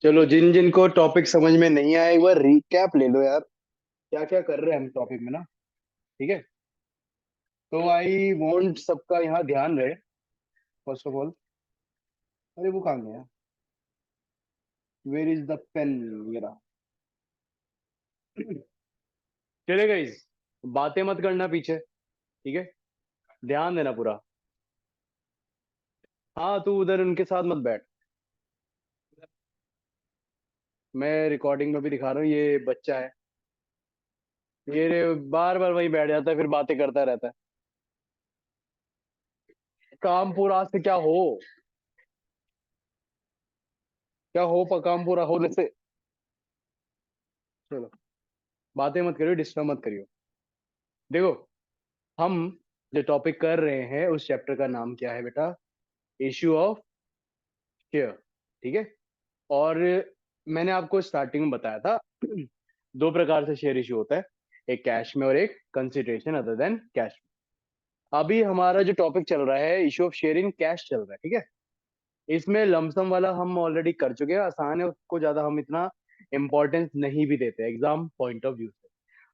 चलो, जिन जिन को टॉपिक समझ में नहीं आया एक बार रिकैप ले लो यार। क्या क्या कर रहे हैं हम टॉपिक में ना। ठीक है। तो आई वांट सबका यहाँ ध्यान रहे। फर्स्ट ऑफ ऑल, अरे वो कहाँ गया? वेयर इज द पेन मेरा? चलेगा इस बातें मत करना पीछे। ठीक है। ध्यान देना पूरा। हाँ, तू उधर उनके साथ मत बैठ। मैं रिकॉर्डिंग में भी दिखा रहा हूँ, ये बच्चा है। ये बार बार वहीं बैठ जाता है, फिर बातें करता रहता है। काम पूरा आज से क्या हो? क्या हो काम पूरा होने से? चलो, बातें मत करियो, डिस्टर्ब मत करियो। देखो, हम जो टॉपिक कर रहे हैं उस चैप्टर का नाम क्या है बेटा? Issue of share. ठीक है। और मैंने आपको स्टार्टिंग में बताया था दो प्रकार से शेयर इश्यू होता है, एक कैश में और एक कंसिडरेशन अदर देन कैश। अभी हमारा जो टॉपिक चल रहा है issue of share in cash चल रहा है। ठीक है। इसमें लमसम वाला हम ऑलरेडी कर चुके हैं, आसान है, उसको ज्यादा हम इतना इंपॉर्टेंस नहीं भी देते एग्जाम पॉइंट ऑफ व्यू से।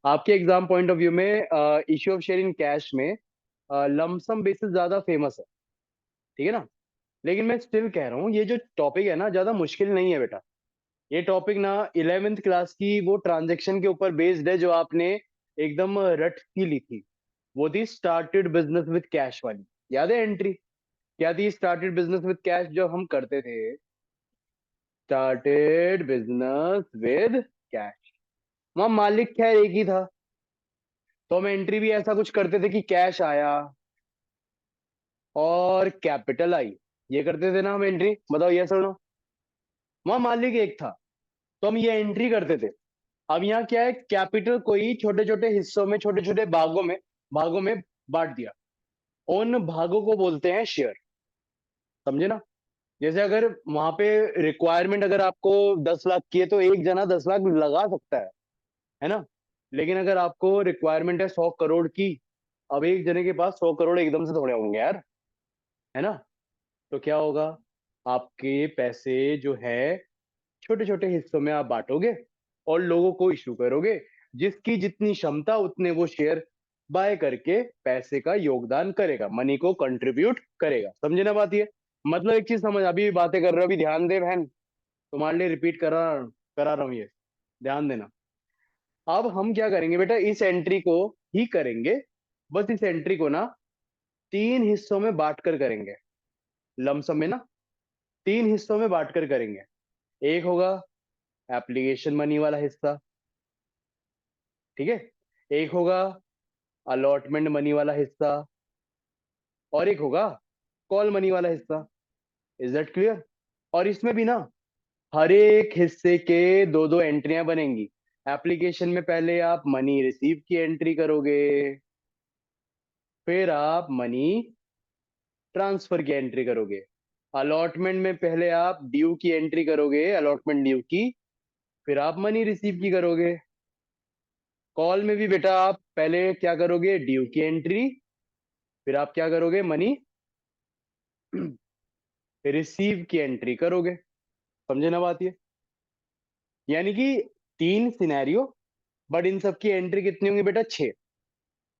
आपके एग्जाम पॉइंट ऑफ व्यू में issue of share in cash में लमसम बेसिस ज्यादा फेमस है। ठीक है ना। लेकिन मैं स्टिल कह रहा हूँ ये जो टॉपिक है ना ज्यादा मुश्किल नहीं है बेटा। ये टॉपिक ना 11th क्लास की वो ट्रांजेक्शन के ऊपर बेस्ड है जो आपने एकदम रट की ली थी। वो थी स्टार्टेड बिजनेस विद कैश वाली। याद है एंट्री? क्या थी स्टार्टेड बिजनेस विद कैश जो हम करते थे? Started business with cash. वहां मालिक खैर एक ही था। तो हम एंट्री भी ऐसा कुछ करते थे कि कैश आया और कैपिटल आई। ये करते थे ना हम एंट्री, बताओ यस और नो? वहां मालिक एक था, तो हम ये एंट्री करते थे। अब यहाँ क्या है, कैपिटल को ही छोटे छोटे हिस्सों में, छोटे छोटे भागों में बांट दिया। उन भागों को बोलते हैं शेयर। समझे ना? जैसे अगर वहां पे रिक्वायरमेंट अगर आपको 10 लाख की है तो एक जना 10 लाख लगा सकता है ना? लेकिन अगर आपको रिक्वायरमेंट है 100 करोड़ की, अब एक जने के पास 100 करोड़ एकदम से थोड़े होंगे यार। है ना? तो क्या होगा, आपके पैसे जो है छोटे छोटे हिस्सों में आप बांटोगे और लोगों को इशू करोगे। जिसकी जितनी क्षमता उतने वो शेयर बाय करके पैसे का योगदान करेगा, मनी को कंट्रीब्यूट करेगा। समझे ना बात? ये मतलब एक चीज समझ, अभी बातें कर रहे हो, अभी ध्यान दे बहन। तुम्हारे लिए रिपीट करा करा रहा हूँ ये। ध्यान देना। अब हम क्या करेंगे बेटा, इस एंट्री को ही करेंगे। बस इस एंट्री को ना तीन हिस्सों में बांट कर करेंगे। लमसम में ना तीन हिस्सों में बांट कर करेंगे। एक होगा एप्लीकेशन मनी वाला हिस्सा। ठीक है। एक होगा अलॉटमेंट मनी वाला हिस्सा। और एक होगा कॉल मनी वाला हिस्सा। Is that clear? और इसमें भी ना हर एक हिस्से के दो दो एंट्रियां बनेंगी। एप्लीकेशन में पहले आप मनी रिसीव की एंट्री करोगे, फिर आप मनी ट्रांसफर की एंट्री करोगे। अलॉटमेंट में पहले आप ड्यू की एंट्री करोगे, अलॉटमेंट ड्यू की, फिर आप मनी रिसीव की करोगे। कॉल में भी बेटा आप पहले क्या करोगे, ड्यू की एंट्री, फिर आप क्या करोगे, मनी रिसीव की एंट्री करोगे। समझे ना बात ये? यानी कि तीन सिनेरियो, बट इन सब की एंट्री कितनी होंगी बेटा, छह।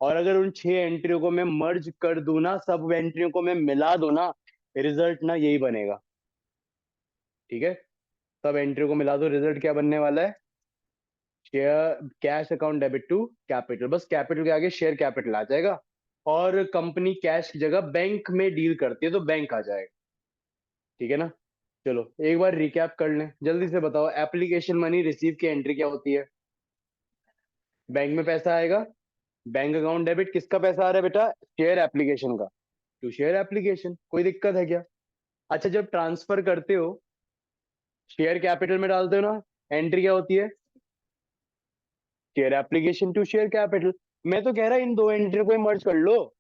और अगर उन छह एंट्रियों को मैं मर्ज कर दूं ना, सब एंट्रियों को मैं मिला दूं ना, रिजल्ट ना यही बनेगा। ठीक है। सब एंट्रियों को मिला दो, रिजल्ट क्या बनने वाला है? Share cash account debit to capital. बस कैपिटल के आगे शेयर कैपिटल आ जाएगा। और कंपनी कैश की जगह बैंक में डील करती है तो बैंक आ जाएगा। ठीक है ना? चलो एक बार रिकैप कर लें, जल्दी से बताओ एप्लीकेशन मनी रिसीव की एंट्री क्या होती है? बैंक में पैसा आएगा, बैंक अकाउंट डेबिट, किसका पैसा आ रहा है बेटा? शेयर एप्लीकेशन का। टू शेयर एप्लीकेशन, कोई दिक्कत है क्या? अच्छा, जब ट्रांसफर करते हो शेयर कैपिटल में डालते हो ना, एंट्री क्या होती है? Share application to share capital. मैं तो कह रहा इन दो एंट्री को मर्ज कर लो।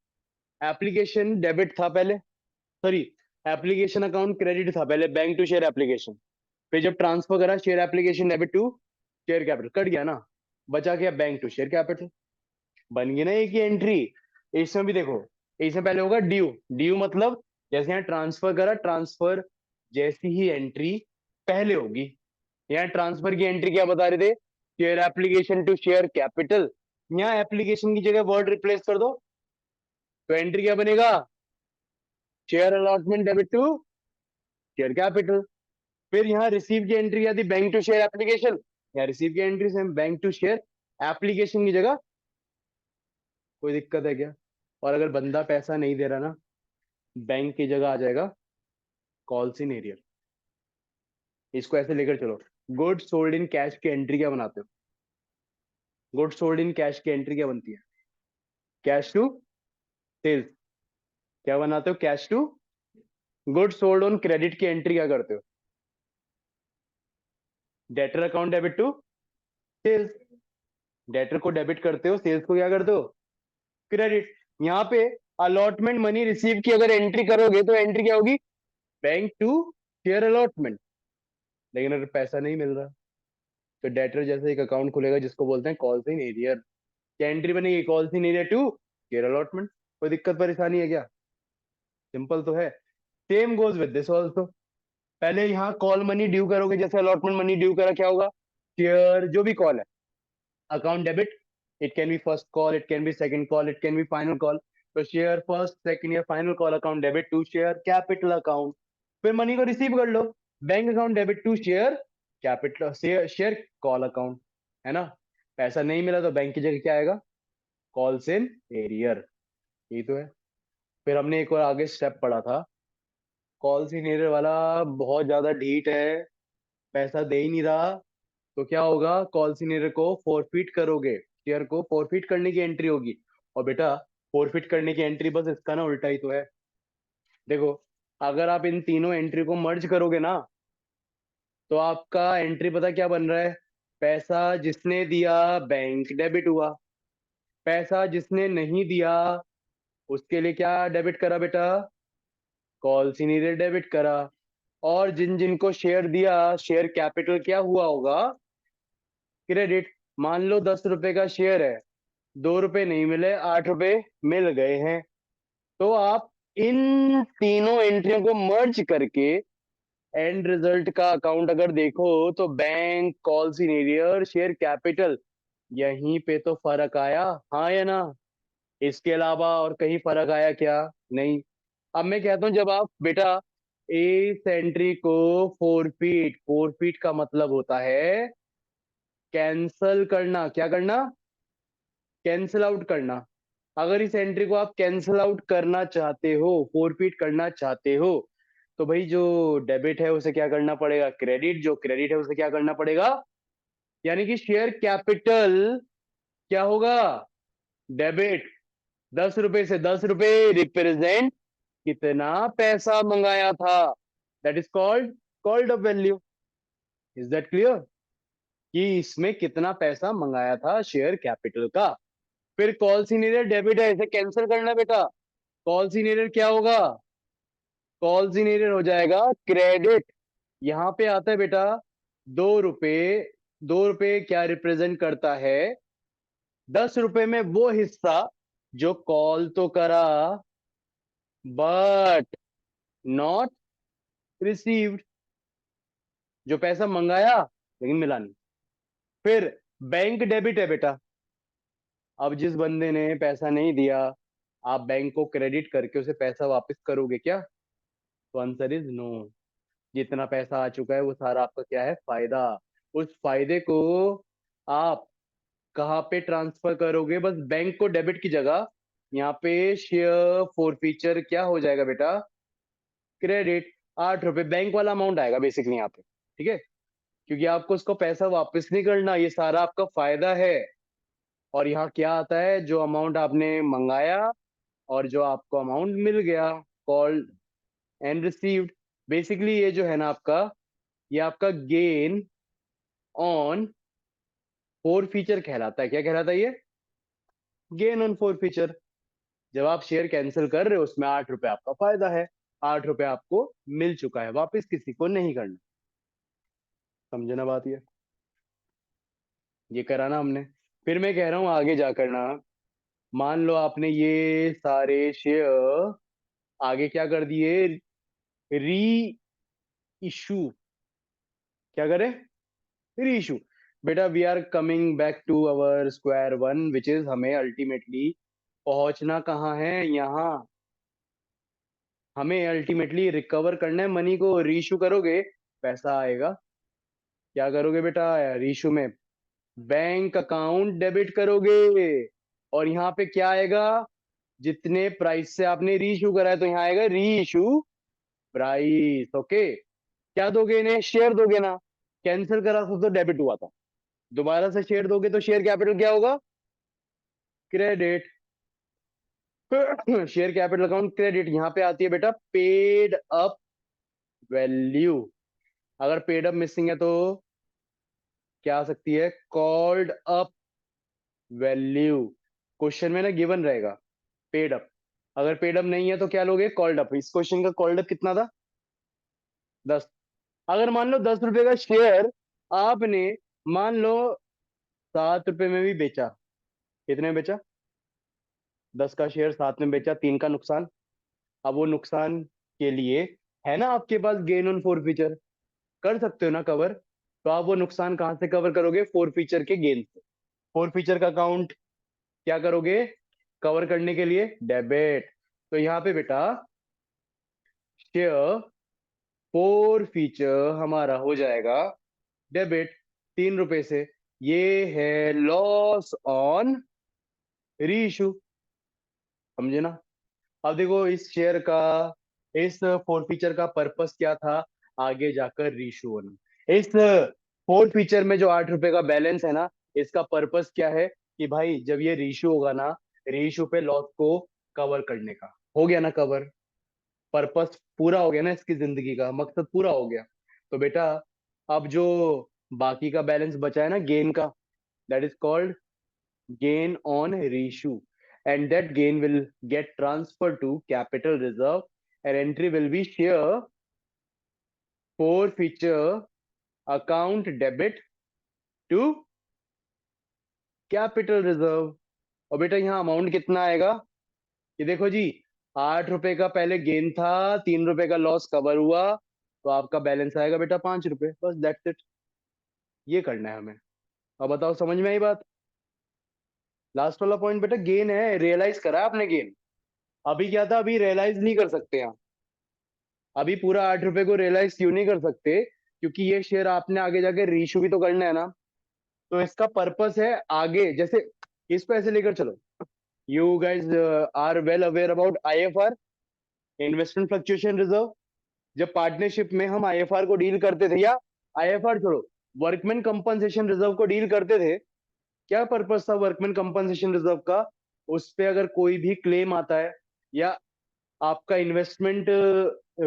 एप्लीकेशन डेबिट था पहले, सॉरी, एप्लीकेशन अकाउंट क्रेडिट था पहले, बैंक टू शेयर एप्लीकेशन। फिर जब ट्रांसफर करा share application debit to share capital, cut गया ना? बचा क्या, बैंक टू शेयर कैपिटल। बन गई ना एक ही एंट्री। इसमें भी देखो, इसमें पहले होगा ड्यू। ड्यू मतलब जैसे यहाँ ट्रांसफर करा, ट्रांसफर जैसी ही एंट्री पहले होगी, यहाँ ट्रांसफर की एंट्री क्या बता रहे थे, share application to share capital, यहाँ एप्लीकेशन की जगह वर्ड रिप्लेस कर दो, तो एंट्री क्या बनेगा, share allotment debit to share capital. फिर यहाँ रिसीव की एंट्री क्या थी, बैंक टू शेयर एप्लीकेशन, यहाँ रिसीव की एंट्री से हम बैंक टू शेयर एप्लीकेशन की जगह, कोई दिक्कत है क्या। और अगर बंदा पैसा नहीं दे रहा ना, बैंक की जगह आ जाएगा कॉल्स इन एरियर। इसको ऐसे लेकर चलो, गुड सोल्ड इन कैश की एंट्री क्या बनाते हो, गुड सोल्ड इन कैश की एंट्री क्या बनती है, कैश टू सेल्स। क्या बनाते हो, cash to good sold on credit की एंट्री क्या करते हो, debtor account debit to sales. Debtor को डेबिट करते हो, सेल्स को क्या करते हो, क्रेडिट। यहाँ पे अलॉटमेंट मनी रिसीव की अगर एंट्री करोगे तो एंट्री क्या होगी, बैंक टू शेयर अलॉटमेंट। लेकिन अगर पैसा नहीं मिल रहा तो डेटर जैसे एक अकाउंट खुलेगा जिसको बोलते हैं कॉल्स इन एरियर, क्या एंट्री बनेगी, calls in arrear to share allotment. कोई दिक्कत परेशानी है क्या, सिंपल तो है। Same goes with this also, पहले यहाँ कॉल मनी ड्यू करोगे, जैसे अलॉटमेंट मनी ड्यू करा क्या होगा, शेयर जो भी कॉल है, account debit, it can be first call, it can be second call, it can be final call. तो शेयर फर्स्ट सेकंड या final call account debit to share capital account. फिर money को receive कर लो, bank account debit to share capital share call account, है ना। पैसा नहीं मिला तो बैंक की जगह क्या आएगा, कॉल्स इन एरियर, यही तो है। फिर हमने एक और आगे स्टेप पढ़ा था, कॉल्स इन एरियर वाला बहुत ज्यादा ढीठ है, पैसा दे ही नहीं रहा, तो क्या होगा, कॉल सीनियर को फॉरफिट करोगे, शेयर को फॉरफिट करने की एंट्री होगी। और बेटा फॉरफिट करने की एंट्री बस इसका ना उल्टा ही तो है। देखो, अगर आप इन तीनों एंट्री को मर्ज करोगे ना, तो आपका एंट्री पता क्या बन रहा है, पैसा जिसने दिया बैंक डेबिट हुआ, पैसा जिसने नहीं दिया उसके लिए क्या डेबिट करा बेटा, कॉल सीनियर डेबिट करा। और जिन जिनको शेयर दिया, शेयर कैपिटल क्या हुआ होगा, क्रेडिट। मान लो 10 रुपए का शेयर है, 2 रुपए नहीं मिले, 8 रुपए मिल गए हैं। तो आप इन तीनों एंट्रियों को मर्ज करके एंड रिजल्ट का अकाउंट अगर देखो तो bank, call senior, share capital, यहीं पे तो फर्क आया, हाँ या ना। इसके अलावा और कहीं फर्क आया क्या, नहीं। अब मैं कहता हूं, जब आप बेटा इस एंट्री को फोरफीट, फोरफीट का मतलब होता है कैंसल करना, क्या करना, कैंसल आउट करना। अगर इस एंट्री को आप कैंसल आउट करना चाहते हो, फोरफिट करना चाहते हो, तो भाई जो डेबिट है उसे क्या करना पड़ेगा, क्रेडिट, जो क्रेडिट है उसे क्या करना पड़ेगा, यानी कि शेयर कैपिटल क्या होगा, डेबिट। 10 रुपए से 10 रुपए रिप्रेजेंट कितना पैसा मंगाया था, that is called called off value. Is that clear, कि इसमें कितना पैसा मंगाया था शेयर कैपिटल का। फिर कॉल सीनियर डेबिट है, इसे कैंसिल करना बेटा, कॉल सीनियर क्या होगा, कॉल सीनियर हो जाएगा क्रेडिट। यहां पे आता है बेटा 2 रुपए, 2 रुपए क्या रिप्रेजेंट करता है, 10 रुपए में वो हिस्सा जो कॉल तो करा बट नॉट रिसीव्ड, जो पैसा मंगाया लेकिन मिला नहीं। फिर बैंक डेबिट है बेटा, अब जिस बंदे ने पैसा नहीं दिया, आप बैंक को क्रेडिट करके उसे पैसा वापस करोगे क्या, तो आंसर इज नो। जितना पैसा आ चुका है वो सारा आपका क्या है, फायदा। उस फायदे को आप कहाँ पे ट्रांसफर करोगे, बस बैंक को डेबिट की जगह यहाँ पे शेयर फॉर फीचर क्या हो जाएगा बेटा, क्रेडिट। 8 रुपए बैंक वाला अमाउंट आएगा बेसिकली यहाँ पे, ठीक है, क्योंकि आपको उसको पैसा वापस नहीं करना, ये सारा आपका फायदा है। और यहाँ क्या आता है, जो अमाउंट आपने मंगाया और जो आपको अमाउंट मिल गया, कॉल्ड एंड रिसीव्ड। बेसिकली ये जो है ना आपका, ये आपका गेन ऑन फोर फीचर कहलाता है। क्या कहलाता है ये, गेन ऑन फोर फीचर। जब आप शेयर कैंसिल कर रहे हो उसमें 8 रुपए आपका फायदा है, 8 रुपए आपको मिल चुका है, वापस किसी को नहीं करना। समझे ना बात, ये करा ना हमने। फिर मैं कह रहा हूं आगे जाकर ना, मान लो आपने ये सारे शेयर आगे क्या कर दिए, री इशू, क्या करे, रीइशू। बेटा we are coming back to our square one, which is हमें अल्टीमेटली पहुंचना कहाँ है, यहाँ। हमें अल्टीमेटली रिकवर करना है मनी को। रीइशू करोगे, पैसा आएगा। क्या करोगे बेटा रीइशू में? बैंक अकाउंट डेबिट करोगे। और यहाँ पे क्या आएगा? जितने प्राइस से आपने रीइशू करा है, तो यहाँ आएगा री इशू प्राइस। ओके। क्या दोगे इन्हें? शेयर दोगे ना। कैंसिल करा था तो डेबिट हुआ था, दोबारा से शेयर दोगे तो शेयर कैपिटल क्या होगा? Credit. Share capital account credit. यहाँ पे आती है बेटा पेड अप वैल्यू। अगर पेड अप मिसिंग है तो क्या आ सकती है? Called up value. क्वेश्चन में ना गिवन रहेगा पेड अप। अगर पेड अप नहीं है तो क्या लोगे? Called up. इस क्वेश्चन का कॉल्ड अप कितना था? 10। अगर मान लो 10 रुपए का शेयर आपने, मान लो 7 रुपए में भी बेचा। कितने में बेचा? 10 का शेयर 7 में बेचा, 3 का नुकसान। अब वो नुकसान के लिए है ना आपके पास गेन ऑन फोर फीचर, कर सकते हो ना कवर। तो आप वो नुकसान कहां से कवर करोगे? फोर फीचर के गेन से। फोर फीचर का अकाउंट क्या करोगे कवर करने के लिए? डेबिट। तो यहाँ पे बेटा शेयर फोर फीचर हमारा हो जाएगा डेबिट 3 रुपए से। ये है लॉस ऑन री इशू। समझे ना? अब देखो इस शेयर का, इस फोर फीचर का पर्पस क्या था? आगे जाकर रीशू होना। इस फोर फीचर में जो 8 रुपए का बैलेंस है ना, इसका पर्पस क्या है? कि भाई जब ये रीशू होगा ना, रीशू पे लॉस को कवर करने का। हो गया ना कवर? पर्पस पूरा हो गया ना, इसकी जिंदगी का मकसद पूरा हो गया। तो बेटा अब जो बाकी का बैलेंस बचा है ना गेन का, that is called gain on reissue, and that gain will get transferred to capital reserve, and entry will be share forfeiture account debit to capital reserve। और बेटा यहाँ अमाउंट कितना आएगा? ये देखो जी, 8 रुपए का पहले गेन था, 3 रुपए का लॉस कवर हुआ, तो आपका बैलेंस आएगा बेटा 5 रुपए। बस दैट्स इट। ये करना है हमें। अब बताओ समझ में आई बात? लास्ट वाला पॉइंट बेटा गेन है, रियलाइज करा है आपने गेन। अभी क्या था? अभी रियलाइज नहीं कर सकते हैं। अभी पूरा 8 रुपए को रियलाइज क्यों नहीं कर सकते? क्योंकि ये शेयर आपने आगे जाके रीइशू भी तो करना है ना। तो इसका पर्पस है आगे, जैसे इसको ऐसे लेकर चलो। You guys are well aware about IFR, investment fluctuation reserve. जब पार्टनरशिप में हम आईएफआर को डील करते थे, या आईएफआर छोड़ो, वर्कमैन कंपनसेशन रिजर्व को डील करते थे, क्या पर्पस था वर्कमैन कंपनसेशन रिजर्व का? उस पे अगर कोई भी क्लेम आता है, या आपका इन्वेस्टमेंट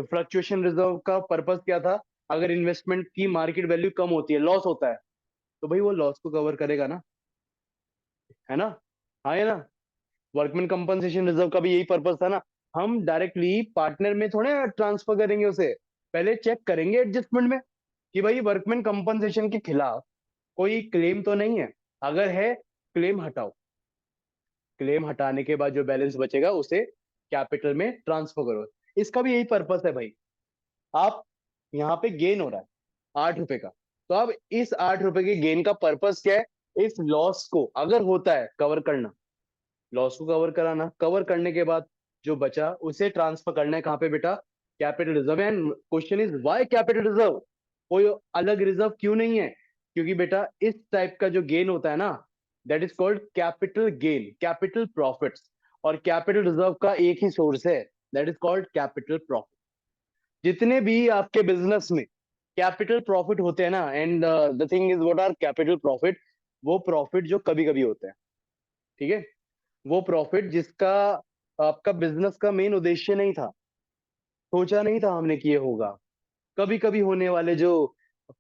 फ्लक्चुएशन रिजर्व का पर्पस क्या था? अगर इन्वेस्टमेंट की मार्केट वैल्यू कम होती है, लॉस होता है, तो भाई वो लॉस को कवर करेगा ना, है ना? हाँ है ना? वर्कमैन कंपनसेशन रिजर्व का भी यही पर्पस था ना। हम डायरेक्टली पार्टनर में थोड़े ट्रांसफर करेंगे उसे, पहले चेक करेंगे एडजस्टमेंट में कि भाई वर्कमैन कंपनसेशन के खिलाफ कोई क्लेम तो नहीं है। अगर है, क्लेम हटाओ। क्लेम हटाने के बाद जो बैलेंस बचेगा उसे कैपिटल में ट्रांसफर करो। इसका भी यही पर्पस है भाई। आप यहाँ पे गेन हो रहा है 8 रुपए का, तो अब इस 8 रुपए के गेन का पर्पस क्या है? इस लॉस को अगर होता है कवर करना, लॉस को कवर कराना। कवर करने के बाद जो बचा उसे ट्रांसफर करना है कहाँ पे बेटा? Capital reserve. And question is why capital reserve? कोई अलग रिजर्व क्यों नहीं है? क्योंकि बेटा इस टाइप का जो गेन होता है ना, that is called capital gain, capital profits. और कैपिटल रिजर्व का एक ही सोर्स है, that is called capital profit. जितने भी आपके बिजनेस में कैपिटल प्रॉफिट होते हैं ना, and the thing is what are capital profit? वो प्रॉफिट जो कभी कभी होते हैं, ठीक है? वो प्रॉफिट जिसका आपका बिजनेस का मेन उद्देश्य नहीं था, सोचा नहीं था हमने कि ये होगा। कभी कभी होने वाले जो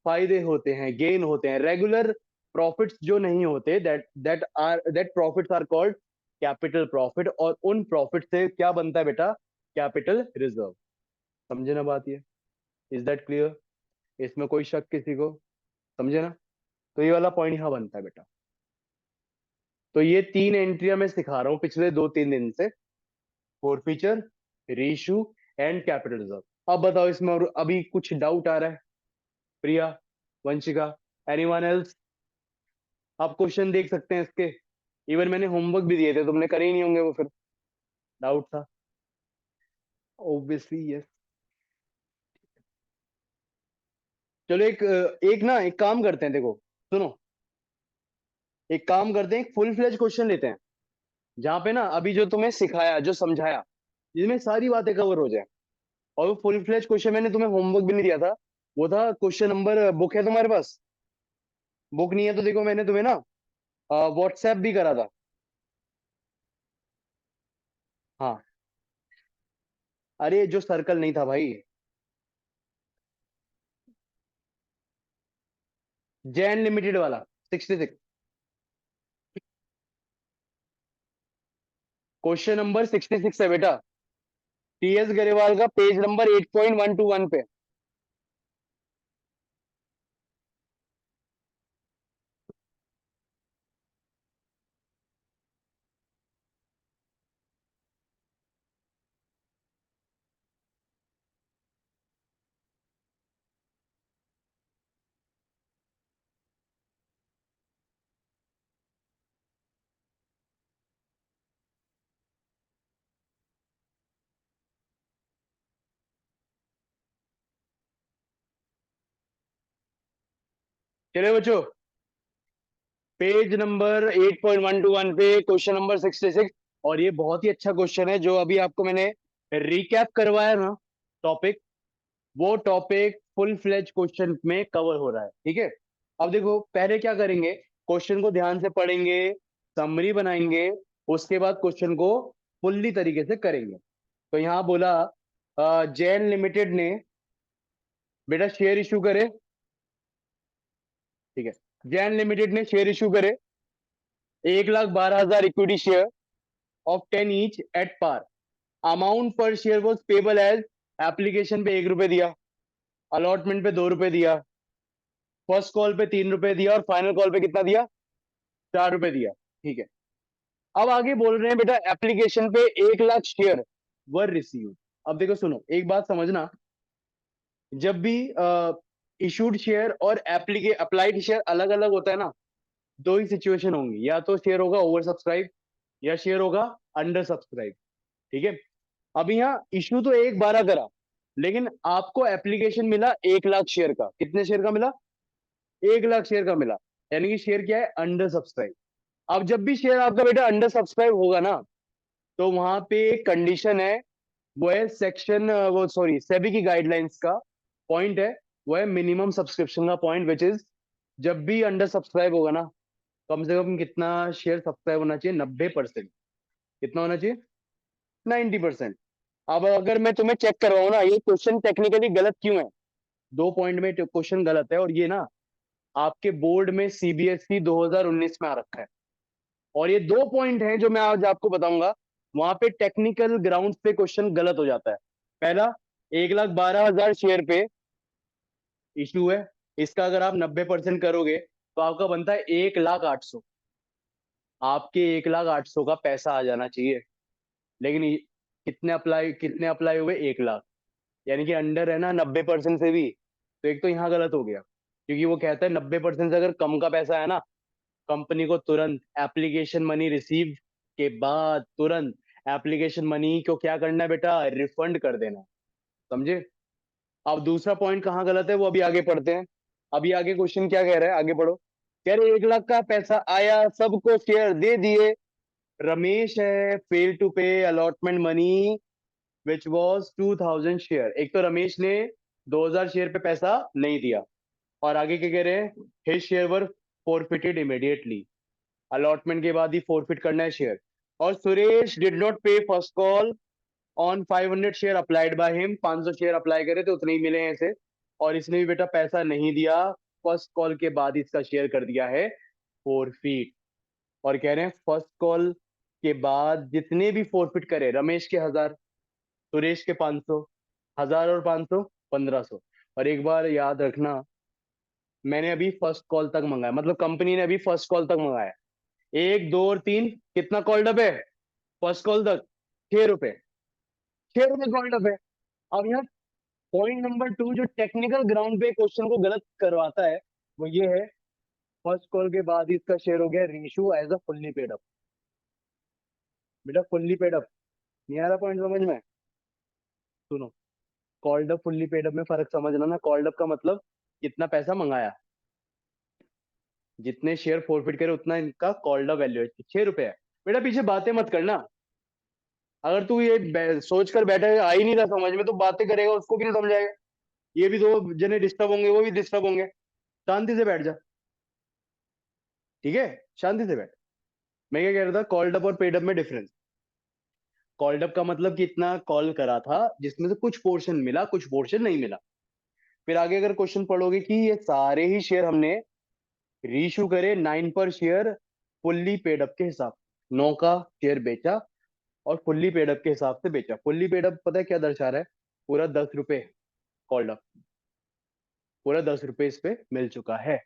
फायदे होते हैं, गेन होते हैं, रेगुलर प्रॉफिट्स जो नहीं होते, that profits are called capital profit. और उन प्रॉफिट से क्या बनता है बेटा? Capital reserve. समझे ना बात ये? Is that clear? इसमें कोई शक किसी को? समझे ना? तो ये वाला पॉइंट यहाँ बनता है बेटा। तो ये 3 एंट्रियां मैं सिखा रहा हूँ पिछले 2-3 दिन से, four feature, reissue and capital reserve. अब बताओ इसमें और अभी कुछ डाउट आ रहा है? प्रिया, वंशिका, एनीवन एल्स? आप क्वेश्चन देख सकते हैं इसके, इवन मैंने होमवर्क भी दिए थे, तुमने करे ही नहीं होंगे वो, फिर डाउट था। Obviously yes. चलो एक काम करते हैं, देखो सुनो, एक काम करते हैं, एक फुल फ्लेज क्वेश्चन लेते हैं, जहां पे ना अभी जो तुम्हें सिखाया, जो समझाया, जिसमें सारी बातें कवर हो जाए। और वो फुल फ्लेज क्वेश्चन मैंने तुम्हें होमवर्क भी नहीं दिया था, वो था क्वेश्चन नंबर, बुक है तुम्हारे पास? बुक नहीं है तो देखो, मैंने तुम्हें ना व्हाट्सएप भी करा था। हाँ, अरे जो सर्कल नहीं था भाई, जैन लिमिटेड वाला 66, क्वेश्चन नंबर 66 है बेटा, टीएस गरेवाल का, पेज नंबर 8.121 पे। चले बच्चों, पेज नंबर 8.121 पे क्वेश्चन नंबर 66, और ये बहुत ही अच्छा क्वेश्चन है, जो अभी आपको मैंने रिकैप करवाया ना टॉपिक, वो टॉपिक फुल फ्लेज क्वेश्चन में कवर हो रहा है, ठीक है। अब देखो, पहले क्या करेंगे, क्वेश्चन को ध्यान से पढ़ेंगे, समरी बनाएंगे, उसके बाद क्वेश्चन को फुल्ली तरीके से करेंगे। तो यहाँ बोला, जैन लिमिटेड ने बेटा शेयर इशू करे, ठीक है, जैन लिमिटेड ने शेयर इशू करे, 1,12,000 equity share of 10 each at par, amount per share was payable as, application पे 1 रुपए दिया, अलॉटमेंट पे 2 रुपए दिया, फर्स्ट कॉल पे 3 रुपए दिया, और फाइनल कॉल पे कितना दिया, 4 रुपए दिया, ठीक है। अब आगे बोल रहे हैं बेटा, एप्लीकेशन पे 1 लाख शेयर वर रिसीव। अब देखो सुनो, एक बात समझना, जब भी इशूड शेयर और एप्लीके अप्लाइड शेयर अलग अलग होता है ना, दो ही सिचुएशन होंगी, या तो शेयर होगा ओवर सब्सक्राइब, या शेयर होगा अंडर सब्सक्राइब, ठीक है। अब यहाँ इशू तो 1/12 करा, लेकिन आपको एप्लीकेशन मिला 1 लाख शेयर का, कितने शेयर का मिला, 1 लाख शेयर का मिला, यानी कि शेयर क्या है, अंडर सब्सक्राइब। अब जब भी शेयर आपका बेटा अंडर सब्सक्राइब होगा ना, तो वहां पे एक कंडीशन है, वो है सेक्शन, वो सॉरी सेबी की गाइडलाइंस का पॉइंट है, वो है मिनिमम सब्सक्रिप्शन का पॉइंट, विच इज, जब भी अंडर सब्सक्राइब होगा ना, कम से कम कितना शेयर सब्सक्राइब होना चाहिए, 90%। कितना होना चाहिए, 90%। अब अगर मैं तुम्हें चेक करवाऊं ना, ये क्वेश्चन टेक्निकली गलत क्यों है, 2 पॉइंट में क्वेश्चन गलत है, और ये ना आपके बोर्ड में सीबीएसई 2019 में आ रखा है, और ये 2 पॉइंट हैं जो मैं आज आपको बताऊंगा, वहां पे टेक्निकल ग्राउंड पे क्वेश्चन गलत हो जाता है। पहला, 1,12,000 शेयर पे इशू है, इसका अगर आप 90% करोगे तो आपका बनता है 1,08,000, आपके 1,08,000 का पैसा आ जाना चाहिए, लेकिन कितने अप्लाई हुए, 1 लाख, यानी कि अंडर है ना 90% से भी, तो एक तो यहाँ गलत हो गया, क्योंकि वो कहता है 90% से अगर कम का पैसा है ना, कंपनी को तुरंत एप्लीकेशन मनी रिसीव के बाद तुरंत एप्लीकेशन मनी को क्या करना है बेटा, रिफंड कर देना है, समझे। अब दूसरा पॉइंट कहाँ गलत है, वो अभी आगे पढ़ते हैं। अभी आगे क्वेश्चन क्या कह रहा है, आगे पढ़ो। कह रहे 1 लाख का पैसा आया, सबको शेयर दे दिए, रमेश है फेल टू पे allotment money which was 2,000 share. एक तो रमेश ने 2,000 शेयर पे पैसा नहीं दिया, और आगे क्या कह रहे हैं, हिज शेयर वर फॉरफिटेड इमीडिएटली, अलॉटमेंट के बाद ही फॉरफिट करना है शेयर। और सुरेश डिड नॉट पे first call on 500 share applied by him, 500 share apply करे तो उतने ही मिले हैं इसे, और इसने भी बेटा पैसा नहीं दिया, फर्स्ट कॉल के बाद इसका शेयर कर दिया है फॉरफिट। और कह रहे हैं फर्स्ट कॉल के बाद जितने भी फॉरफिट करे, रमेश के 1,000, सुरेश के 500, 1,000 और 500 1,500। और एक बार याद रखना, मैंने अभी फर्स्ट कॉल तक मंगाया, मतलब कंपनी ने अभी फर्स्ट कॉल तक मंगाया, 1, 2 और 3, कितना कॉल्ड अप है फर्स्ट कॉल तक, 6 रुपए, 6 रुपए कॉल्ड अप है। अब यहाँ पॉइंट नंबर 2 जो टेक्निकल ग्राउंड पे क्वेश्चन को गलत करवाता है, वो ये है फर्स्ट कॉल के बाद ही इसका शेयर हो गया reissue as a fully paid up. बेटा फुल्ली पेड अप, नहीं आ रहा पॉइंट समझ में? सुनो, called up fully paid up में फर्क समझना ना। कॉल्ड अप का मतलब कितना पैसा मंगाया, जितने शेयर फोरफिट करे उतना इनका कॉल्ड अप वैल्यू है, 6 रुपए है। बेटा पीछे बातें मत करना। अगर तू ये सोच कर बैठा है, आ ही नहीं रहा समझ में, तो बातें करेगा उसको भी नहीं समझाएगा। ये भी दो जने डिस्टर्ब होंगे, वो भी डिस्टर्ब होंगे। शांति से बैठ जा, ठीक है? शांति से बैठ। मैं क्या कह रहा था, कॉल्ड अप और पेड अप में डिफरेंस। कॉल्ड अप का मतलब कि इतना कॉल करा था जिसमें से कुछ पोर्शन मिला, कुछ पोर्शन नहीं मिला। फिर आगे अगर क्वेश्चन पढ़ोगे कि ये सारे ही शेयर हमने रीइश्यू करे 9 पर शेयर फुल्ली पेड अप के हिसाब, 9 का शेयर बेचा और फुल्ली पेड अप के हिसाब से बेचा। फुल्ली पेड अप पता है क्या दर्शा रहा है? पूरा 10 रुपए कॉल्ड अप, पूरा 10 रुपए इस पे मिल चुका है।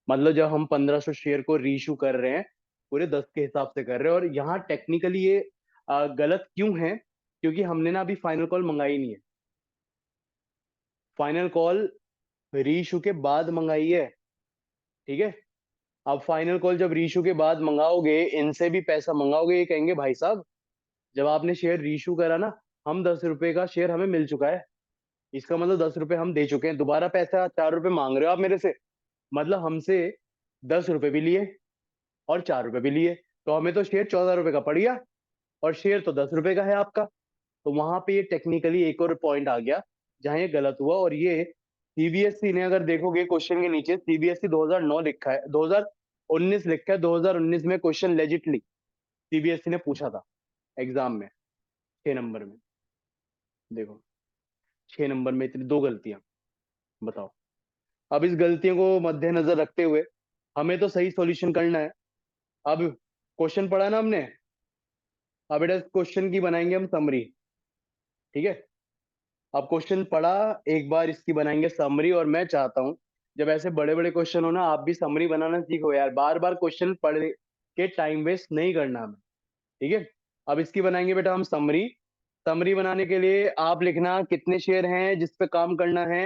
मतलब जब हम 1500 शेयर को रीइश्यू कर रहे हैं, पूरे 10 के हिसाब से कर रहे हैं। और यहाँ टेक्निकली ये गलत क्यों है? क्योंकि हमने ना अभी फाइनल कॉल मंगाई नहीं है। फाइनल कॉल रीइश्यू के बाद मंगाई है, ठीक है? अब फाइनल कॉल जब रीइश्यू के बाद मंगाओगे, इनसे भी पैसा मंगाओगे, ये कहेंगे भाई साहब जब आपने शेयर रीइश्यू करा ना, हम 10 रुपए का शेयर हमें मिल चुका है, इसका मतलब 10 रुपए हम दे चुके हैं, दोबारा पैसा 4 रुपए मांग रहे हो आप मेरे से। मतलब हमसे 10 रुपए भी लिए और 4 रुपए भी लिए, तो हमें तो शेयर 14 रुपए का पड़ गया, और शेयर तो 10 रुपए का है आपका। तो वहां पे ये टेक्निकली एक और पॉइंट आ गया जहां ये गलत हुआ। और ये सीबीएसई ने, अगर देखोगे क्वेश्चन के नीचे सीबीएसई 2009 लिखा है, 2019 लिखा है। 2019 में क्वेश्चन लेजिटली सीबीएसई ने पूछा था एग्जाम में, 6 नंबर में। देखो 6 नंबर में इतनी दो गलतियां, बताओ। अब इस गलतियों को मद्देनजर रखते हुए हमें तो सही सॉल्यूशन करना है। अब क्वेश्चन पढ़ा ना हमने, अब बेटा क्वेश्चन की बनाएंगे हम समरी, ठीक है? अब क्वेश्चन पढ़ा, एक बार इसकी बनाएंगे समरी। और मैं चाहता हूं जब ऐसे बड़े बड़े क्वेश्चन हो ना, आप भी समरी बनाना सीखो यार। बार बार क्वेश्चन पढ़ के टाइम वेस्ट नहीं करना हमें, ठीक है? अब इसकी बनाएंगे बेटा हम समरी। समरी बनाने के लिए आप लिखना कितने शेयर हैं जिस पे काम करना है।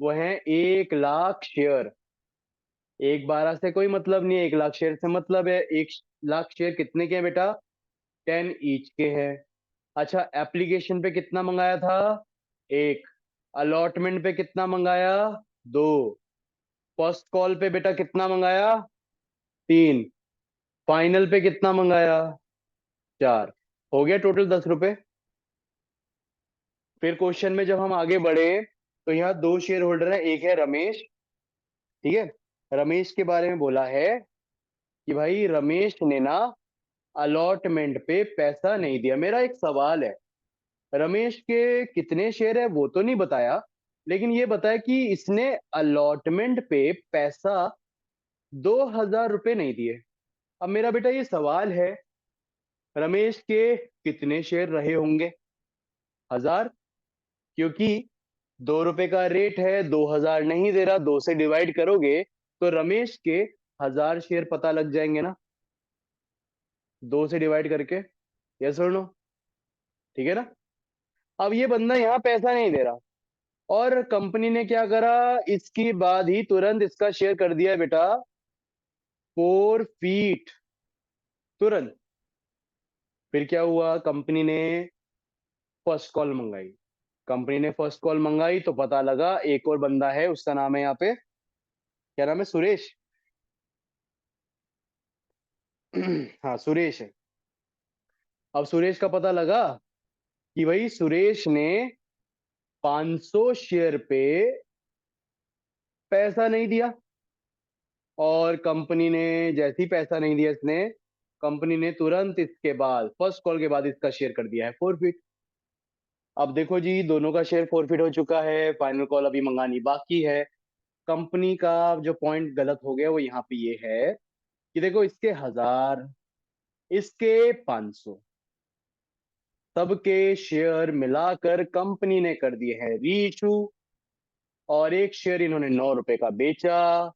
वो है 1 लाख शेयर। 1/12 से कोई मतलब नहीं है, 1 लाख शेयर से मतलब है। 1 लाख शेयर कितने के हैं बेटा? 10 ईच के हैं। अच्छा, एप्लीकेशन पे कितना मंगाया था? एक। अलॉटमेंट पे कितना मंगाया? दो। फर्स्ट कॉल पे बेटा कितना मंगाया? तीन। फाइनल पे कितना मंगाया? चार। हो गया टोटल 10 रुपए। फिर क्वेश्चन में जब हम आगे बढ़े तो यहाँ दो शेयर होल्डर है, एक है रमेश, ठीक है? रमेश के बारे में बोला है कि भाई रमेश ने ना अलॉटमेंट पे पैसा नहीं दिया। मेरा एक सवाल है, रमेश के कितने शेयर है वो तो नहीं बताया, लेकिन ये बताया कि इसने अलॉटमेंट पे पैसा 2,000 रुपए नहीं दिए। अब मेरा बेटा ये सवाल है, रमेश के कितने शेयर रहे होंगे? 1,000। क्योंकि 2 रुपए का रेट है, 2,000 नहीं दे रहा, 2 से डिवाइड करोगे तो रमेश के 1,000 शेयर पता लग जाएंगे ना, 2 से डिवाइड करके। यस और नो? ठीक है ना? अब ये बंदा यहाँ पैसा नहीं दे रहा, और कंपनी ने क्या करा, इसके बाद ही तुरंत इसका शेयर कर दिया बेटा 4 फीट, तुरंत। फिर क्या हुआ, कंपनी ने फर्स्ट कॉल मंगाई। कंपनी ने फर्स्ट कॉल मंगाई तो पता लगा एक और बंदा है, उसका नाम है यहाँ पे, क्या नाम है? सुरेश। हाँ सुरेश है। अब सुरेश का पता लगा कि भाई सुरेश ने 500 शेयर पे पैसा नहीं दिया, और कंपनी ने जैसे ही पैसा नहीं दिया इसने, कंपनी ने तुरंत इसके बाद फर्स्ट कॉल के बाद इसका शेयर कर दिया है 4 फीट। अब देखो जी, दोनों का शेयर 4 फीट हो चुका है, फाइनल कॉल अभी मंगानी बाकी है। कंपनी का जो पॉइंट गलत हो गया वो यहाँ पे ये है कि देखो इसके 1,000, इसके 500, सबके शेयर मिलाकर कंपनी ने कर दिए हैं रीइशू, और एक शेयर इन्होंने 9 रुपए का बेचा,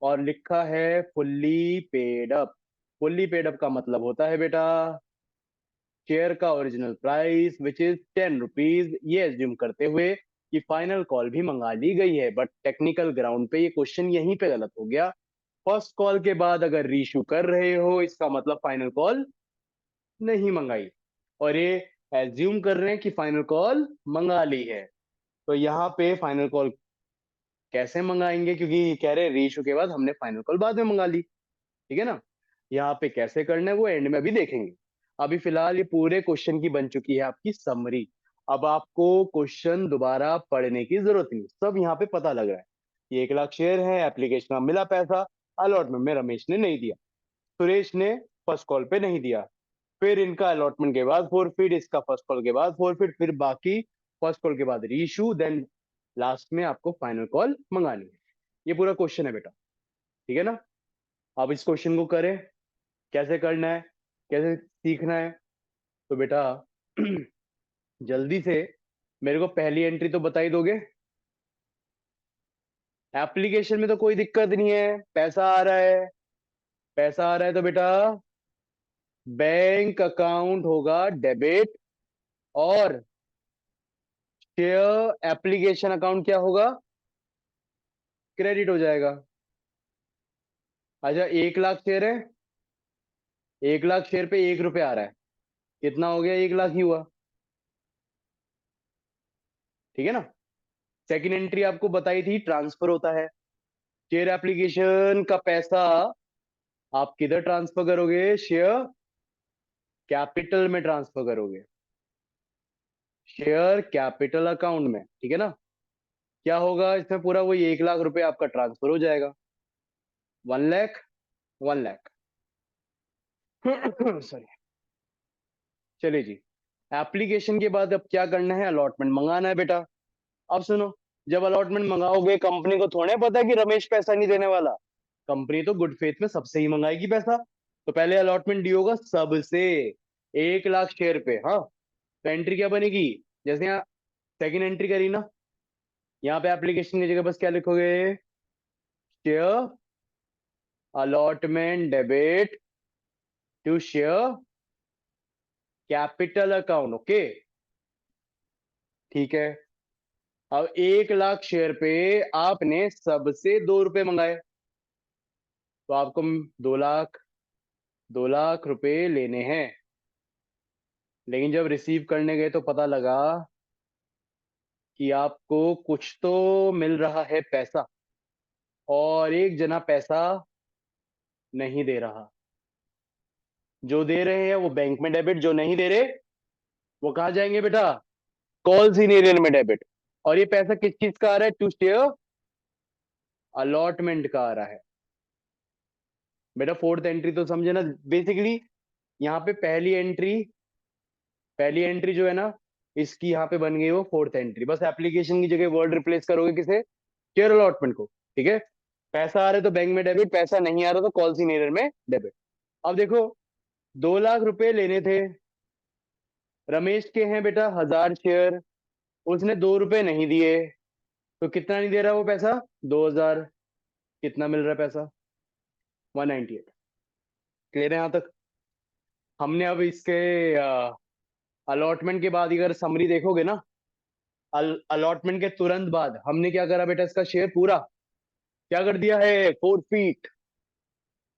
और लिखा है fully paid up. Fully paid up का मतलब होता है बेटा शेयर का original price which is 10 rupees, ये एज्यूम करते हुए कि फाइनल कॉल भी मंगा ली गई है। बट टेक्निकल ग्राउंड पे ये क्वेश्चन यहीं पे गलत हो गया, फर्स्ट कॉल के बाद अगर रीइश्यू कर रहे हो, इसका मतलब फाइनल कॉल नहीं मंगाई, और ये एज्यूम कर रहे हैं कि फाइनल कॉल मंगा ली है। तो यहाँ पे फाइनल कॉल कैसे मंगाएंगे, क्योंकि कह रहे हैं रीइश्यू के बाद हमने फाइनल कॉल बाद में मंगा ली, ठीक है ना। यहाँ पे कैसे करना है वो एंड में अभी देखेंगे। अभी फिलहाल ये पूरे क्वेश्चन की बन चुकी है आपकी समरी। अब आपको क्वेश्चन दोबारा पढ़ने की जरूरत नहीं, सब यहाँ पे पता लग रहा है। ये 1 लाख शेयर है, एप्लीकेशन में मिला पैसा, अलॉटमेंट में रमेश ने नहीं दिया, सुरेश ने फर्स्ट कॉल पे नहीं दिया, फिर इनका अलॉटमेंट के बाद फॉरफिट, इसका फर्स्ट कॉल के बाद फॉरफिट, फिर बाकी फर्स्ट कॉल के बाद रीइश्यू, देन लास्ट में आपको फाइनल कॉल मंगानी है। ये पूरा क्वेश्चन है बेटा, ठीक है ना। अब इस क्वेश्चन को करें, कैसे करना है, कैसे सीखना है। तो बेटा जल्दी से मेरे को पहली एंट्री तो बता ही दोगे। एप्लीकेशन में तो कोई दिक्कत नहीं है, पैसा आ रहा है, पैसा आ रहा है तो बेटा बैंक अकाउंट होगा डेबिट, और शेयर एप्लीकेशन अकाउंट क्या होगा, क्रेडिट हो जाएगा। अच्छा 1 लाख शेयर है, 1 लाख शेयर पे 1 रुपये आ रहा है, कितना हो गया, 1 लाख ही हुआ, ठीक है ना। सेकंड एंट्री आपको बताई थी, ट्रांसफर होता है, शेयर एप्लीकेशन का पैसा आप किधर ट्रांसफर करोगे, शेयर कैपिटल में ट्रांसफर करोगे, शेयर कैपिटल अकाउंट में, ठीक है ना। क्या होगा इसमें, पूरा वही 1 लाख रुपए आपका ट्रांसफर हो जाएगा, 1 लाख, 1 लाख सॉरी। चलिए जी, एप्लीकेशन के बाद अब क्या करना है, अलॉटमेंट मंगाना है बेटा। अब सुनो, जब अलॉटमेंट मंगाओगे, कंपनी को थोड़े पता है कि रमेश पैसा नहीं देने वाला, कंपनी तो गुड फेथ में सबसे ही मंगाएगी पैसा। तो पहले अलॉटमेंट डी होगा सबसे, 1 लाख शेयर पे, हाँ। तो एंट्री क्या बनेगी, जैसे यहाँ सेकंड एंट्री करी ना, यहाँ पे एप्लीकेशन की जगह बस क्या लिखोगे, share allotment debit to share capital account, okay, ठीक है। अब 1 लाख शेयर पे आपने सबसे 2 रुपए मंगाए, तो आपको 2 लाख, 2 लाख रुपए लेने हैं। लेकिन जब रिसीव करने गए तो पता लगा कि आपको कुछ तो मिल रहा है पैसा, और एक जना पैसा नहीं दे रहा। जो दे रहे हैं वो बैंक में डेबिट, जो नहीं दे रहे वो कहाँ जाएंगे बेटा, कॉल सीनियर में डेबिट। और ये पैसा किस चीज का आ रहा है, टू शेयर अलॉटमेंट का आ रहा है। बेटा फोर्थ एंट्री तो समझे ना, बेसिकली यहाँ पे पहली एंट्री जो है ना, इसकी यहाँ पे बन गई वो फोर्थ एंट्री। बस एप्लीकेशन की जगह वर्ड रिप्लेस करोगे किसे, शेयर अलॉटमेंट को, ठीक है। पैसा आ रहा है तो बैंक में डेबिट, पैसा नहीं आ रहा तो कॉल सीनियर में डेबिट। अब देखो, 2 लाख रुपए लेने थे, रमेश के हैं बेटा 1000 शेयर, उसने 2 रुपए नहीं दिए, तो कितना नहीं दे रहा वो पैसा, 2000। कितना मिल रहा है पैसा, 198। क्लियर है यहाँ तक। हमने अब इसके अलॉटमेंट के बाद अगर समरी देखोगे ना, अलॉटमेंट के तुरंत बाद हमने क्या करा बेटा, इसका शेयर पूरा क्या कर दिया है, फोरफिट,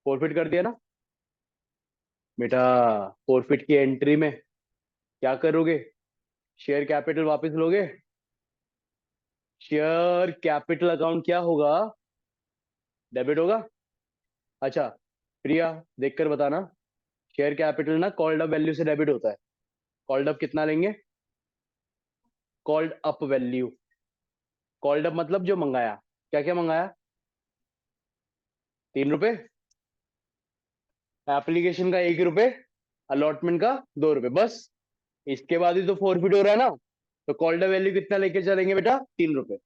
फोरफिट कर दिया ना बेटा। फोरफिट की एंट्री में क्या करोगे, शेयर कैपिटल वापस लोगे, शेयर कैपिटल अकाउंट क्या होगा, डेबिट होगा। अच्छा प्रिया, देखकर बताना, शेयर कैपिटल ना कॉल्ड अप वैल्यू से डेबिट होता है। कॉल्ड अप कितना लेंगे, called up value, called up मतलब जो मंगाया, क्या क्या मंगाया, 3 रुपए, एप्लीकेशन का 1 रुपए, अलॉटमेंट का 2 रुपए, बस। इसके बाद ही तो फॉरफिट हो रहा है ना, तो कॉल्ड अप वैल्यू कितना लेके चलेंगे बेटा, 3 रुपए।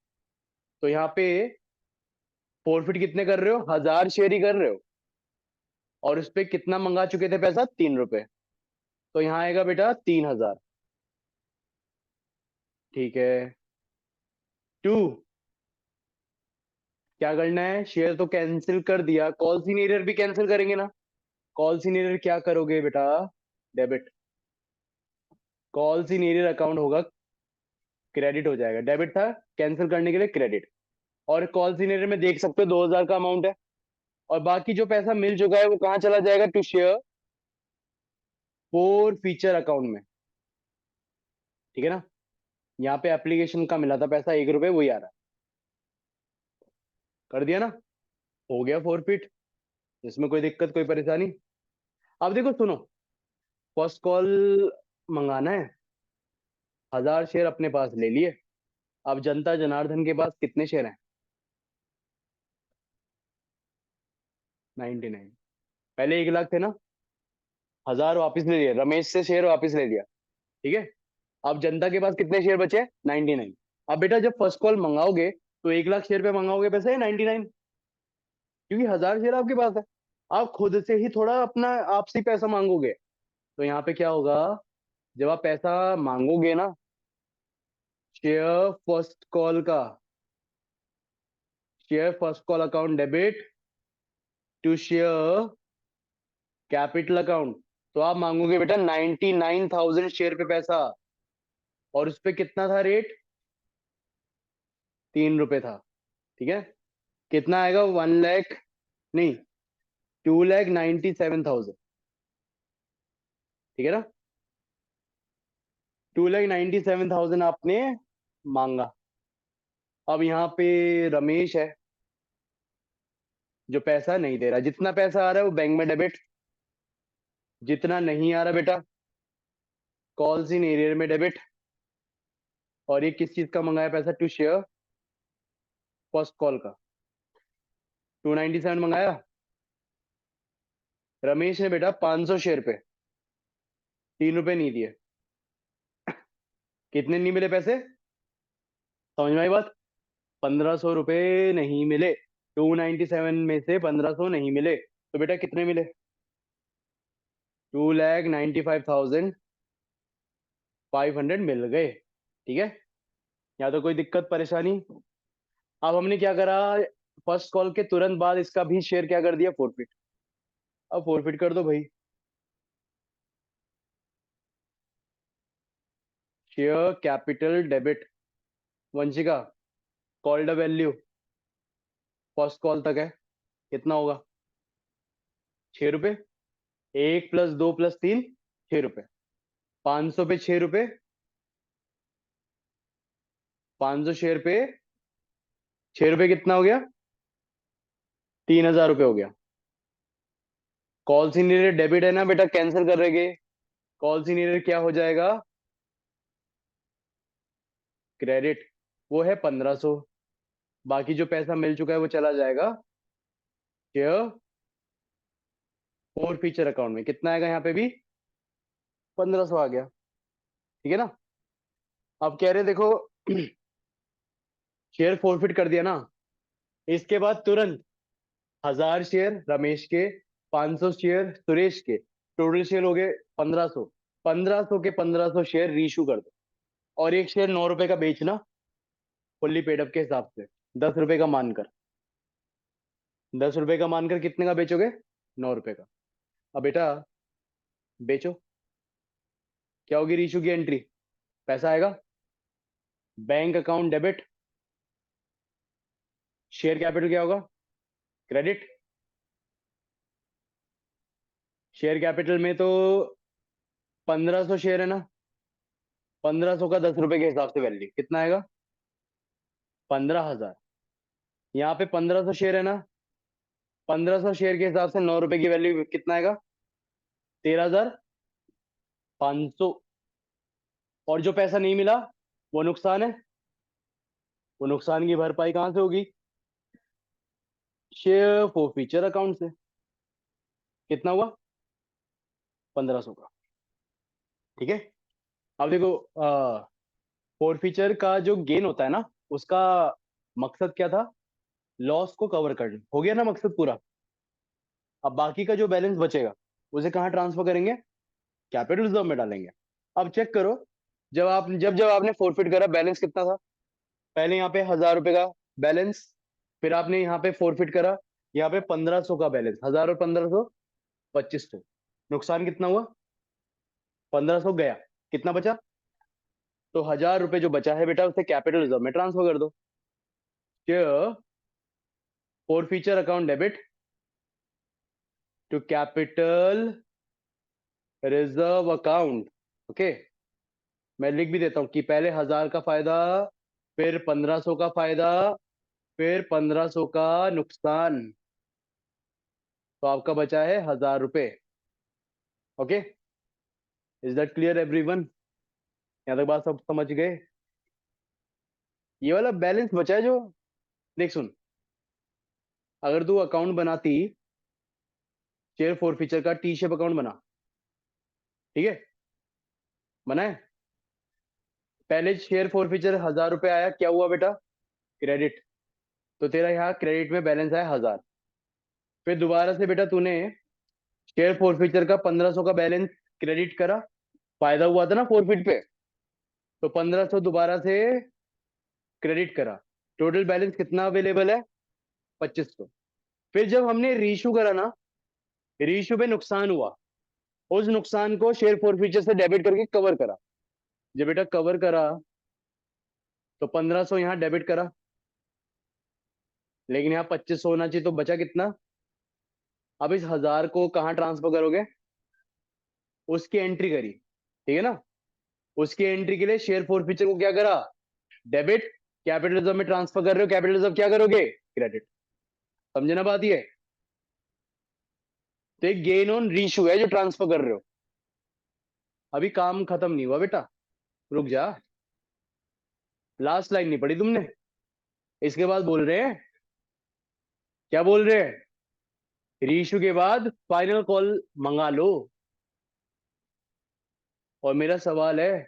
तो यहाँ पे फॉरफिट कितने कर रहे हो, 1000 शेयर ही कर रहे हो, और उस पे कितना मंगा चुके थे पैसा, 3 रुपए। तो यहाँ आएगा बेटा 3000, ठीक है। टू, क्या करना है, शेयर तो कैंसिल कर दिया, कॉल सीनियर भी कैंसिल करेंगे ना। कॉल सीनियर क्या करोगे बेटा, डेबिट, कॉल सीनियर अकाउंट होगा, क्रेडिट हो जाएगा, डेबिट था, कैंसिल करने के लिए क्रेडिट। और कॉल सीनियर में देख सकते हो 2000 का अमाउंट है, और बाकी जो पैसा मिल चुका है वो कहाँ चला जाएगा? To share forfeiture account में। ठीक है ना? यहाँ पे एप्लीकेशन का मिला था पैसा 1 रुपए, वही आ रहा है। कर दिया ना? हो गया फॉरफिट। इसमें कोई दिक्कत कोई परेशानी? अब देखो सुनो, फर्स्ट कॉल मंगाना है, 1000 शेयर अपने पास ले लिए। अब जनता जनार्दन के पास कितने शेयर हैं? 99। पहले 1 लाख थे ना, 1000 वापस ले लिया, रमेश से शेयर वापस ले लिया। ठीक है? अब जनता के पास कितने शेयर बचे? 99। अब बेटा जब फर्स्ट कॉल मंगाओगे तो 1 लाख शेयर पे मंगाओगे पैसे 99, क्योंकि 1000 शेयर आपके पास है। आप खुद से ही थोड़ा अपना आपसी पैसा मांगोगे। तो यहाँ पे क्या होगा, जब आप पैसा मांगोगे ना, शेयर फर्स्ट कॉल का, share first call account debit to share capital account, तो आप मांगोगे बेटा 99,000 शेयर पे पैसा। और उस पे कितना था रेट? 3 रुपए था। ठीक है? कितना आएगा? 1 लाख, नहीं, 2,97,000। ठीक है ना? 2,97,000 आपने मांगा। अब यहाँ पे रमेश है जो पैसा नहीं दे रहा। जितना पैसा आ रहा है वो बैंक में डेबिट, जितना नहीं आ रहा बेटा कॉल्स इन एरियर में डेबिट। और ये किस चीज का मंगाया पैसा? टू शेयर फर्स्ट कॉल का 297 मंगाया। रमेश ने बेटा 500 शेयर पे 3 रुपए नहीं दिए। कितने नहीं मिले पैसे? समझ में आई बात? 1500 रुपए नहीं मिले। 297 में से 1500 नहीं मिले, तो बेटा कितने मिले? 2,95,500 मिल गए। ठीक है? यहाँ तो कोई दिक्कत परेशानी? अब हमने क्या करा, फर्स्ट कॉल के तुरंत बाद इसका भी शेयर क्या कर दिया? फॉरफिट। अब फॉरफिट कर दो भाई। Share capital debit, Vanshika, called value first call तक है, कितना होगा? 6 रुपए। 1 + 2 + 3, 6 रुपए। 500 पे 6 रुपए, 500 शेयर पे 6 रुपए, कितना हो गया? 3,000 रुपए हो गया। कॉल सीनियर डेबिट है ना बेटा, कैंसिल कर देंगे। कॉल सीनियर क्या हो जाएगा? क्रेडिट। वो है 1500। बाकी जो पैसा मिल चुका है वो चला जाएगा शेयर फोर फीचर अकाउंट में। कितना आएगा यहाँ पे भी? 1500 आ गया। ठीक है ना? अब कह रहे देखो, शेयर फोरफिट कर दिया ना, इसके बाद तुरंत 1000 शेयर रमेश के, 500 शेयर सुरेश के, टोटल शेयर हो गए 1500। 1500 के 1500 शेयर रीइशू कर दो। और एक शेयर 9 रुपए का बेचना, फुल्ली पेड अप के हिसाब से। 10 रुपए का मानकर, 10 रुपए का मानकर कितने का बेचोगे? 9 रुपए का। अब बेटा बेचो। क्या होगी रीइशू की एंट्री? पैसा आएगा bank account debit, share capital क्या होगा? क्रेडिट। शेयर कैपिटल में तो 1500 शेयर है ना, 1500 का 10 रुपए के हिसाब से वैल्यू कितना आएगा? 15,000। यहाँ पे 1500 शेयर है ना, 1500 शेयर के हिसाब से 9 रुपए की वैल्यू कितना आएगा? 13,500। और जो पैसा नहीं मिला वो नुकसान है। वो नुकसान की भरपाई कहाँ से होगी? शेयर फॉर फीचर अकाउंट से। कितना हुआ? 1500 का। ठीक है? अब देखो, फॉर फीचर का जो गेन होता है ना, उसका मकसद क्या था? लॉस को कवर करना। हो गया ना मकसद पूरा? अब बाकी का जो बैलेंस बचेगा उसे कहाँ ट्रांसफर करेंगे? कैपिटल रिजर्व में डालेंगे। अब चेक करो, जब आपने फॉरफिट करा बैलेंस कितना था? पहले यहाँ पे 1000 रुपए का बैलेंस, फिर आपने यहाँ पे फॉरफिट करा, यहाँ पे 1500 का बैलेंस। 1000 और 1500, 2500। नुकसान कितना हुआ? 1500 गया, कितना बचा? तो 1000 रुपए जो बचा है बेटा उसे कैपिटल रिजर्व में ट्रांसफर कर दो। Share forfeiture account debit to capital reserve account. Okay, मैं लिख भी देता हूं कि पहले 1000 का फायदा, फिर 1500 का फायदा, फिर 1500 का नुकसान, तो आपका बचा है 1000 रुपए। Okay, is that clear everyone? यहां तक बात सब समझ गए? ये वाला बैलेंस बचा है जो, देख सुन, अगर तू अकाउंट बनाती, शेयर फॉर फीचर का टी शेप अकाउंट बना, ठीक है, बनाए, पहले शेयर फॉर फीचर 1000 रुपए आया, क्या हुआ बेटा? क्रेडिट, तो तेरा यहाँ क्रेडिट में बैलेंस आया 1000। फिर दोबारा से बेटा तूने शेयर फॉरफीचर का 1500 का बैलेंस क्रेडिट करा, फायदा हुआ था ना फॉरफिट पे, तो 1500 दोबारा से क्रेडिट करा, टोटल बैलेंस कितना अवेलेबल है? 2500। फिर जब हमने रीइशू करा ना, रीइशू पे नुकसान हुआ, उस नुकसान को शेयर फॉरफीचर से डेबिट करके कवर करा। जब बेटा कवर करा तो 1500 यहां डेबिट करा, लेकिन यहाँ 2500 होना चाहिए, तो बचा कितना? अब इस 1000 को कहां ट्रांसफर करोगे? उसकी एंट्री करी, ठीक है ना, उसकी एंट्री के लिए शेयर फॉरफीचर को क्या करा? डेबिट, कैपिटल रिजर्व में ट्रांसफर कर रहे हो, कैपिटल रिजर्व क्या करोगे? क्रेडिट। समझे ना बात? ये तो एक गेन ऑन रीइशू है जो ट्रांसफर कर रहे हो। अभी काम खत्म नहीं हुआ बेटा, रुक जा, लास्ट लाइन नहीं पढ़ी तुमने। इसके बाद बोल रहे हैं, क्या बोल रहे हैं? रीइशू के बाद फाइनल कॉल मंगा लो। और मेरा सवाल है,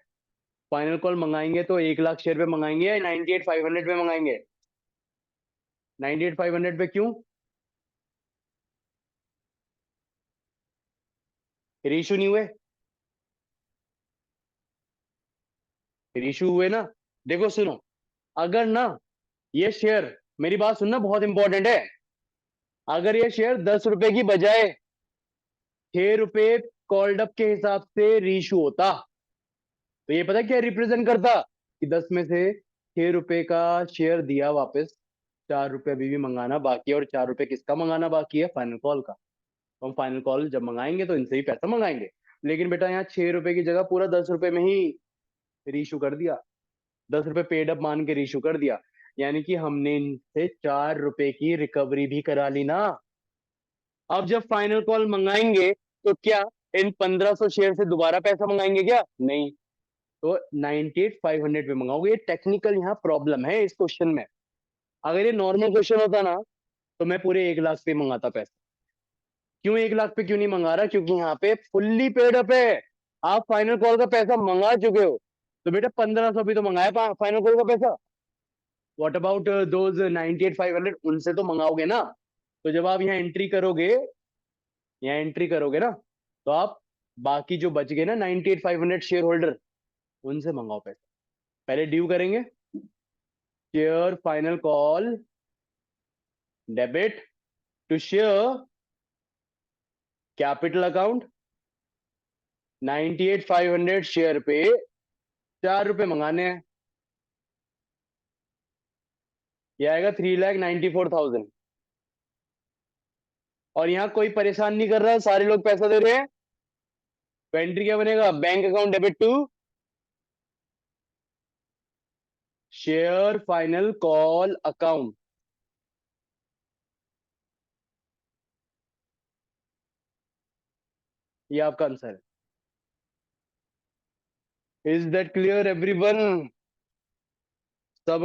फाइनल कॉल मंगाएंगे तो 1 लाख शेयर पे मंगाएंगे या 98,500 पे मंगाएंगे? 98,500 पे क्यों? रीइशू नहीं हुए? रीइशू हुए ना? देखो सुनो, अगर ना ये शेयर, मेरी बात सुनना बहुत इंपॉर्टेंट है, अगर ये शेयर 10 रुपए की बजाय 6 रुपए कॉल्ड अप के हिसाब से रीइशू होता, तो ये पता क्या रिप्रेजेंट करता? कि 10 में से 6 रुपए का शेयर दिया वापस, 4 रुपए अभी भी मंगाना बाकी है, और 4 रुपए किसका मंगाना बाकी है? फाइनल कॉल का। तो हम फाइनल कॉल जब मंगाएंगे तो इनसे ही पैसा मंगाएंगे। लेकिन बेटा यहाँ 6 रुपए की जगह पूरा 10 रुपए में ही रीइशू कर दिया, 10 रुपए पेड अप मान के रीइशू कर दिया, यानी कि हमने इनसे 4 रुपए की रिकवरी भी करा ली ना। अब जब फाइनल कॉल मंगाएंगे तो क्या इन 1500 शेयर से दोबारा पैसा मंगाएंगे क्या? नहीं, तो 98,500 पे मंगाओगे। ये टेक्निकल यहाँ प्रॉब्लम है इस क्वेश्चन में। अगर ये नॉर्मल क्वेश्चन होता ना, तो मैं पूरे 1 लाख पे मंगाता पैसा। क्यों 1 लाख पे क्यों नहीं मंगा रहा? क्योंकि यहाँ पे फुल्ली पेड अप है, आप फाइनल कॉल का पैसा मंगा चुके हो, तो बेटा 1500 भी तो मंगाया फाइनल कॉल का पैसा। What about those 98,500? उनसे तो मंगाओगे ना। तो जब आप यहाँ एंट्री करोगे, यहाँ एंट्री करोगे ना, तो आप बाकी जो बच गए ना 98,500 शेयर होल्डर, उनसे मंगाओ पैसा। पहले ड्यू करेंगे, share final call debit to share capital account, 98,500 share पे 4 रुपए मंगाने हैं, ये आएगा 3,94,000। और यहाँ कोई परेशान नहीं कर रहा है, सारे लोग पैसा दे रहे हैं। तो एंट्री क्या बनेगा? Bank account debit to share final call account. ये आपका आंसर है। Is that clear everyone? सब